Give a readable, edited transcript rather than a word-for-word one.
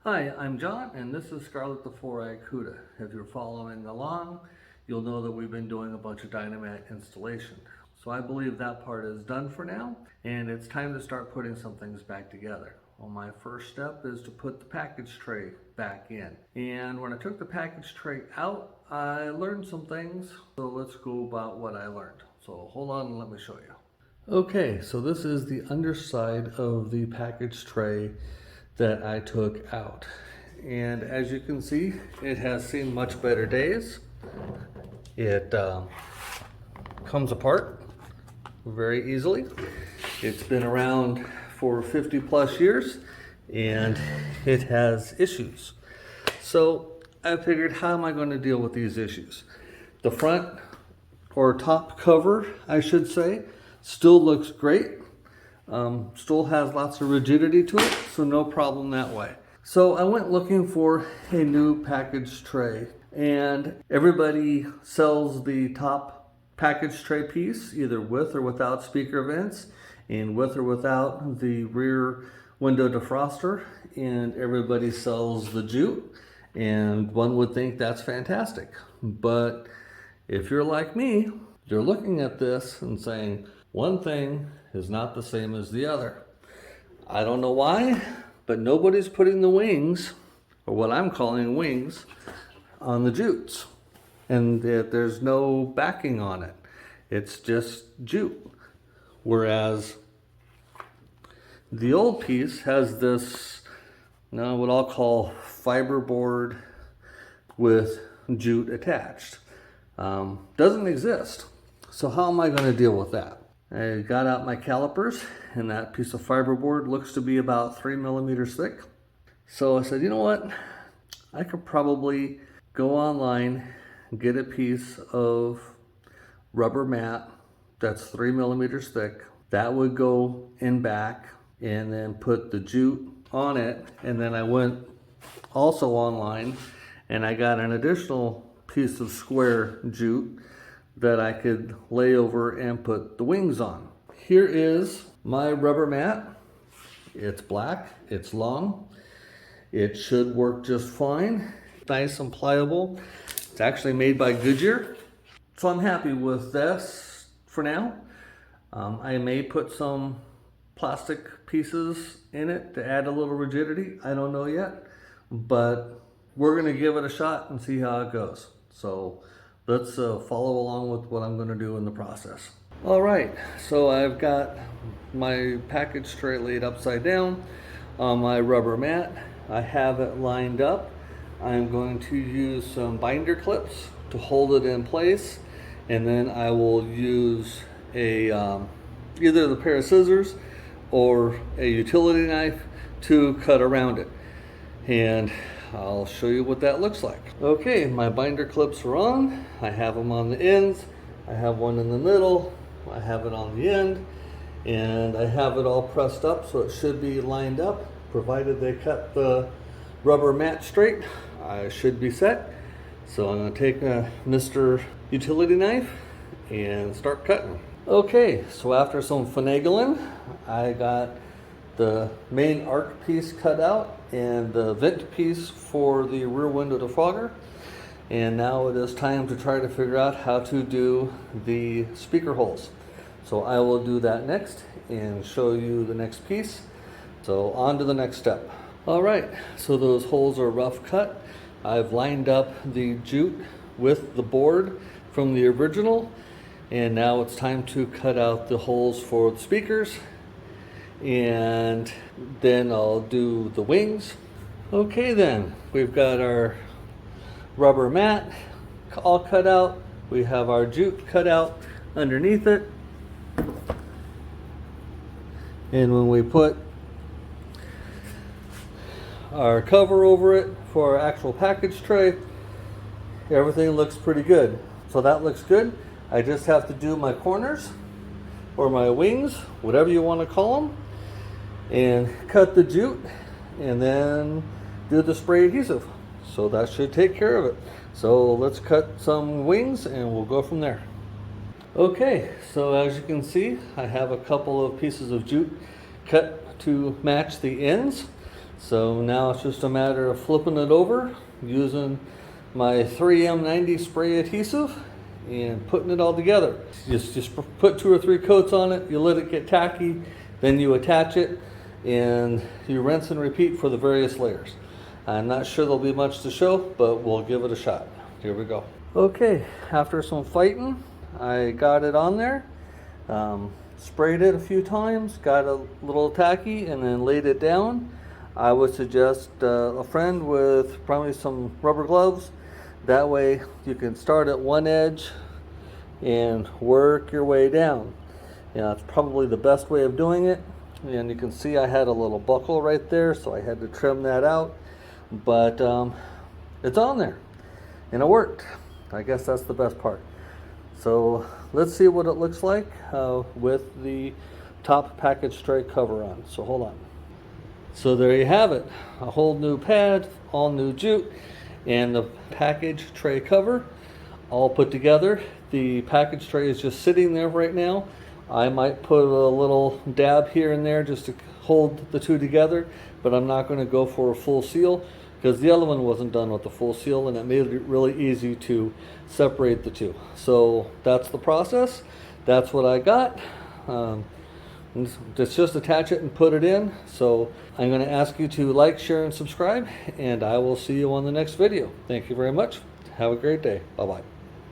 Hi, I'm John, and this is Scarlet the 4-Eye Cuda. If you're following along, you'll know that we've been doing a bunch of Dynamat installation. So I believe that part is done for now, and it's time to start putting some things back together. Well, my first step is to put the package tray back in. And when I took the package tray out, I learned some things. So let's go about what I learned. So hold on and let me show you. Okay, so this is the underside of the package tray that I took out, and as you can see, it has seen much better days. It comes apart very easily. It's been around for 50 plus years and it has issues. So I figured, how am I going to deal with these issues? The front or top cover, I should say, still looks great. Still has lots of rigidity to it, so no problem that way. So I went looking for a new package tray, and everybody sells the top package tray piece either with or without speaker vents and with or without the rear window defroster, and everybody sells the jute, and one would think that's fantastic. But if you're like me, you're looking at this and saying one thing is not the same as the other. I don't know why, but nobody's putting the wings, or what I'm calling wings, on the jutes. And there's no backing on it. It's just jute. Whereas the old piece has this, what I'll call fiberboard with jute attached. Doesn't exist. So how am I going to deal with that? I got out my calipers, and that piece of fiberboard looks to be about 3 millimeters thick. So I said, you know what? I could probably go online, get a piece of rubber mat that's 3 millimeters thick. That would go in back, and then put the jute on it. And then I went also online, and I got an additional piece of square jute that I could lay over and put the wings on. Here is my rubber mat. It's black, it's long. It should work just fine. Nice and pliable. It's actually made by Goodyear. So I'm happy with this for now. I may put some plastic pieces in it to add a little rigidity. I don't know yet, but we're gonna give it a shot and see how it goes. So let's follow along with what I'm going to do in the process. All right, so I've got my package tray laid upside down on my rubber mat. I have it lined up. I'm going to use some binder clips to hold it in place, and then I will use a either the pair of scissors or a utility knife to cut around it. And I'll show you what that looks like. Okay, my binder clips are on. I have them on the ends. I have one in the middle. I have it on the end. And I have it all pressed up, so it should be lined up. Provided they cut the rubber mat straight, I should be set. So I'm going to take a Mr. Utility knife and start cutting. Okay, so after some finagling, I got the main arc piece cut out and the vent piece for the rear window defogger. And now it is time to try to figure out how to do the speaker holes. So I will do that next and show you the next piece. So on to the next step. All right, so those holes are rough cut. I've lined up the jute with the board from the original, and now it's time to cut out the holes for the speakers, and then I'll do the wings. Okay, then we've got our rubber mat all cut out. We have our jute cut out underneath it, and when we put our cover over it for our actual package tray, everything looks pretty good. So that looks good. I just have to do my corners or my wings, whatever you want to call them, and cut the jute and then do the spray adhesive. So that should take care of it. So let's cut some wings and we'll go from there. Okay, so as you can see, I have a couple of pieces of jute cut to match the ends So now it's just a matter of flipping it over using my 3M90 spray adhesive and putting it all together. Just put 2 or 3 coats on it, you let it get tacky, then you attach it, and you rinse and repeat for the various layers. I'm not sure there'll be much to show, but we'll give it a shot. Here we go. Okay, after some fighting, I got it on there, sprayed it a few times, got a little tacky, and then laid it down. I would suggest a friend with probably some rubber gloves. That way you can start at one edge and work your way down. It's probably the best way of doing it. And you can see I had a little buckle right there, so I had to trim that out. But it's on there, and it worked. I guess that's the best part. So let's see what it looks like with the top package tray cover on. So hold on. So there you have it, a whole new pad, all new jute, and the package tray cover all put together. The package tray is just sitting there right now. I might put a little dab here and there just to hold the two together, but I'm not going to go for a full seal because the other one wasn't done with the full seal, and it made it really easy to separate the two. So that's the process. That's what I got. Just attach it and put it in. So I'm going to ask you to like, share, and subscribe, and I will see you on the next video. Thank you very much. Have a great day. Bye-bye.